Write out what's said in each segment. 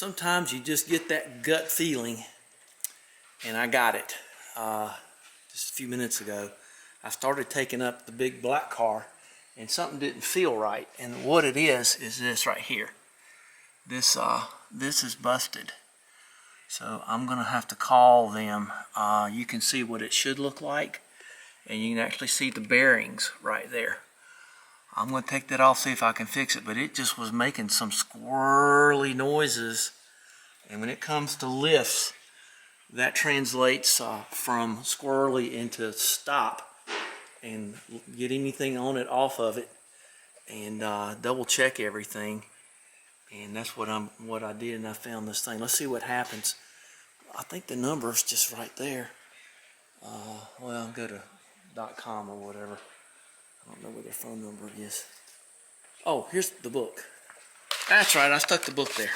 Sometimes you just get that gut feeling, and I got it just a few minutes ago. I started taking up the big black car, and something didn't feel right. And what it is this right here. This is busted. So I'm gonna have to call them. You can see what it should look like, and you can actually see the bearings right there. I'm going to take that off, see if I can fix it, but it just was making some squirrely noises. And when it comes to lifts, that translates from squirrely into stop, and get anything on it off of it, and double check everything. And that's what I did, and I found this thing. Let's see what happens. I think the number's just right there. Well, go to .com or whatever. I don't know where their phone number is. Oh, here's the book. That's right, I stuck the book there.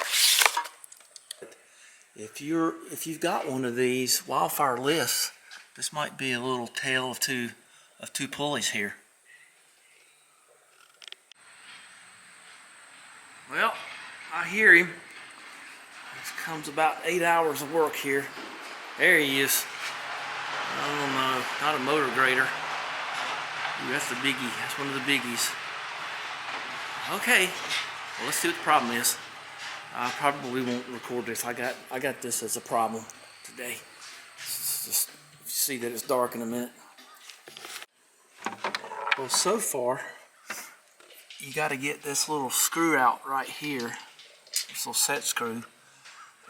If you've got one of these Wildfire lifts, this might be a little tale of two pulleys here. Well, I hear him. This comes about 8 hours of work here. There he is. Oh no, not a motor grader. Ooh, that's the biggie. That's one of the biggies. Okay, well, let's see what the problem is. I probably won't record this. I got this as a problem today. Just see that it's dark in a minute. Well, so far, you got to get this little screw out right here. This little set screw.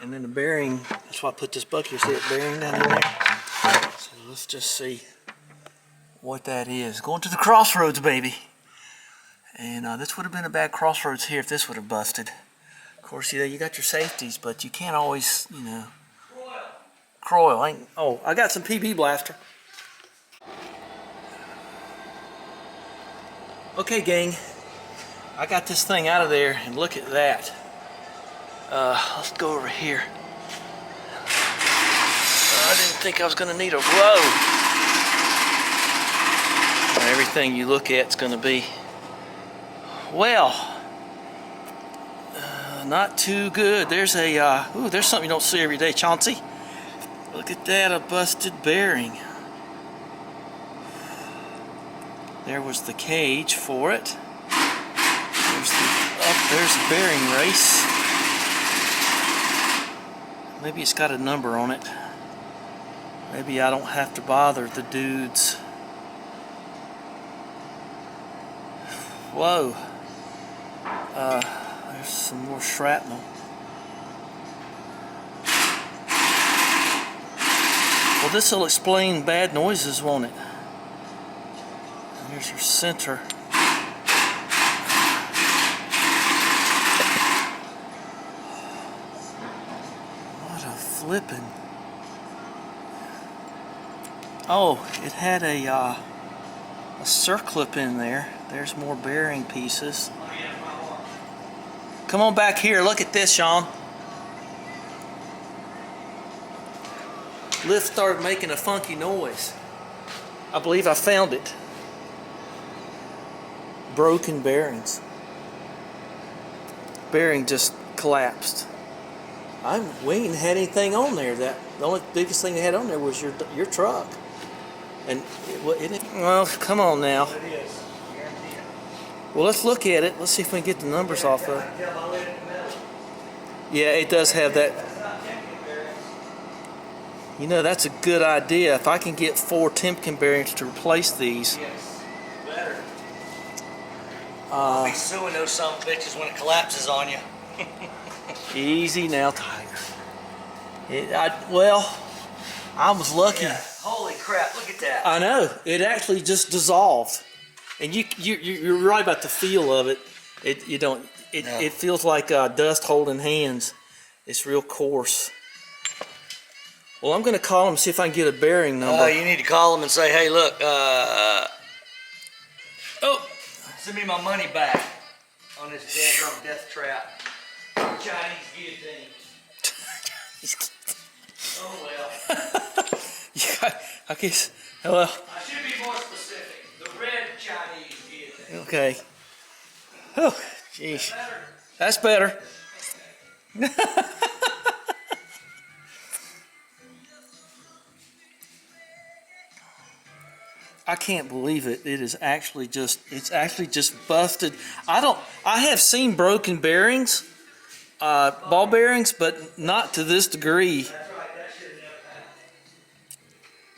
And then the bearing, that's why I put this bucket. See that bearing down in there? So let's just see what that is. Going to the crossroads, baby. And this would have been a bad crossroads here if this would have busted. Of course, you got your safeties, but you can't always, Croil. Oh, I got some PB blaster. Okay, gang. I got this thing out of there, and look at that. Let's go over here. I didn't think I was going to need a row. Everything you look at is going to be, well, not too good. There's there's something you don't see every day, Chauncey. Look at that, a busted bearing. There was the cage for it. There's the bearing race. Maybe it's got a number on it. Maybe I don't have to bother the dudes. Whoa. There's some more shrapnel. Well, this will explain bad noises, won't it? And here's your center. What a flippin'. Oh, it had a circlip in there. There's more bearing pieces. Come on back here. Look at this, Sean. Lift started making a funky noise. I believe I found it. Broken bearings. Bearing just collapsed. We ain't had anything on there. The only biggest thing they had on there was your truck. And well, come on now. It is. Guarantee it. Well, let's look at it. Let's see if we can get the numbers off of it. Yeah, it does have that. You know, that's a good idea. If I can get 4 Timken bearings to replace these. Yes, better. I'll be suing those some bitches when it collapses on you. Easy now, Tiger. Well, I was lucky. Yeah. Holy crap, look at that. I know. It actually just dissolved. And you're right about the feel of it. It feels like dust holding hands. It's real coarse. Well, I'm going to call them and see if I can get a bearing number. You need to call them and say, hey, look, send me my money back on this death trap. Chinese guillotine. Oh, well. Yeah, I guess, well. I should be more specific. The red Chinese guillotine. Okay. Oh, jeez. That's better. I can't believe it. It's actually just busted. I have seen broken bearings, ball bearings, but not to this degree.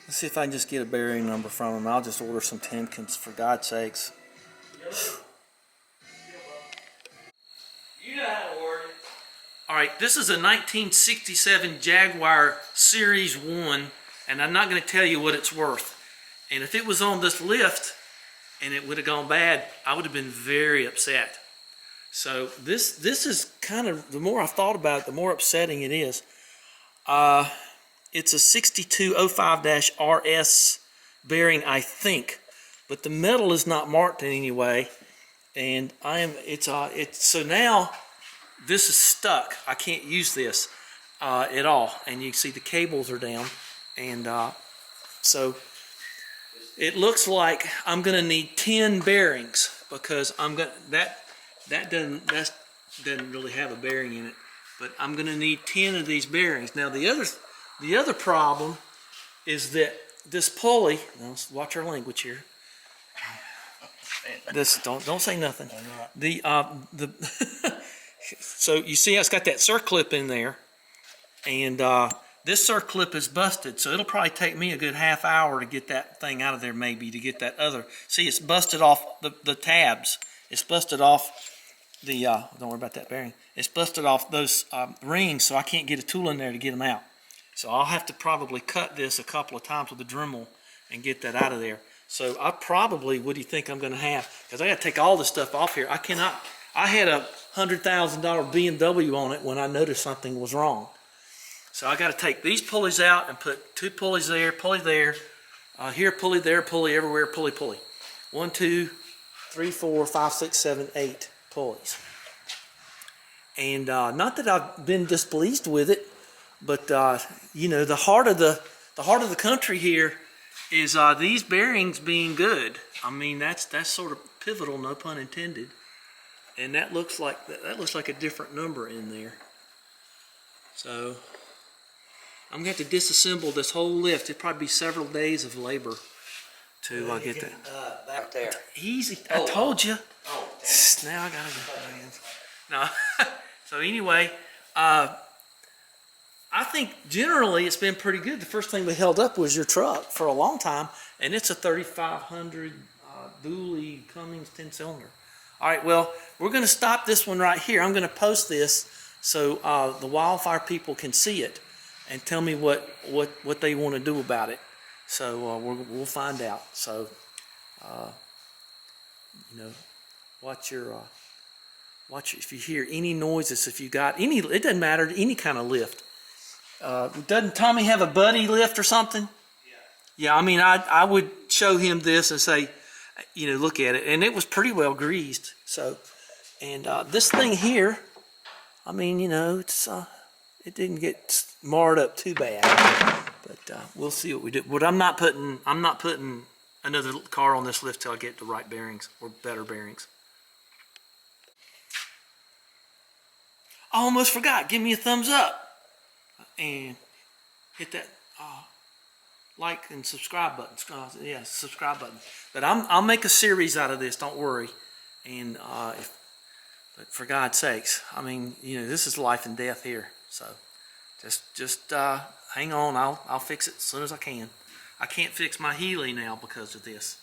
Let's see if I can just get a bearing number from them. I'll just order some Timkins, for God's sakes. You know how to work it. All right, this is a 1967 Jaguar Series 1, and I'm not going to tell you what it's worth. And if it was on this lift and it would have gone bad, I would have been very upset. So this is kind of, the more I thought about it, the more upsetting it is. It's a 6205-RS bearing, I think, but the metal is not marked in any way. And so now this is stuck. I can't use this at all. And you can see the cables are down. And so it looks like I'm gonna need 10 bearings, because that doesn't really have a bearing in it. But I'm gonna need 10 of these bearings. Now the other problem is that this pulley, now watch our language here. Don't say nothing. So you see it's got that circlip in there, and this circlip is busted, so it'll probably take me a good half hour to get that thing out of there, maybe, to get that other. See, it's busted off the tabs. It's busted off the, don't worry about that bearing. It's busted off those rings, so I can't get a tool in there to get them out. So I'll have to probably cut this a couple of times with a Dremel and get that out of there. So I probably, what do you think I'm going to have? Because I got to take all this stuff off here. I had a $100,000 BMW on it when I noticed something was wrong. So I got to take these pulleys out and put 2 pulleys there, pulley there, here pulley, there pulley, everywhere pulley, pulley. 1, 2, 3, 4, 5, 6, 7, 8 pulleys. And not that I've been displeased with it, but you know, the heart of the country here is these bearings being good. I mean, that's sort of pivotal, no pun intended. And that looks like a different number in there. So I'm gonna have to disassemble this whole lift. It'd probably be several days of labor to get that. Back there. Easy. I told you. Oh, Now I gotta go. No. So anyway, I think generally it's been pretty good. The first thing we held up was your truck for a long time, and it's a 3500 dually Cummins 10-cylinder. All right, well, we're going to stop this one right here. I'm going to post this so the Wildfire people can see it and tell me what they want to do about it. So we'll find out. So, you know, watch if you hear any noises, if you got any, it doesn't matter, any kind of lift. Doesn't Tommy have a buddy lift or something? Yeah, I mean, I would show him this and say, you know, look at it. And it was pretty well greased. So, and this thing here, I mean, you know, it didn't get marred up too bad. But we'll see what we do. But I'm not putting another car on this lift till I get the right bearings or better bearings. I almost forgot. Give me a thumbs up. And hit that like and subscribe button. Yeah, subscribe button. But I'll make a series out of this. Don't worry. And but for God's sakes, I mean, you know, this is life and death here. So just hang on. I'll fix it as soon as I can. I can't fix my Healy now because of this.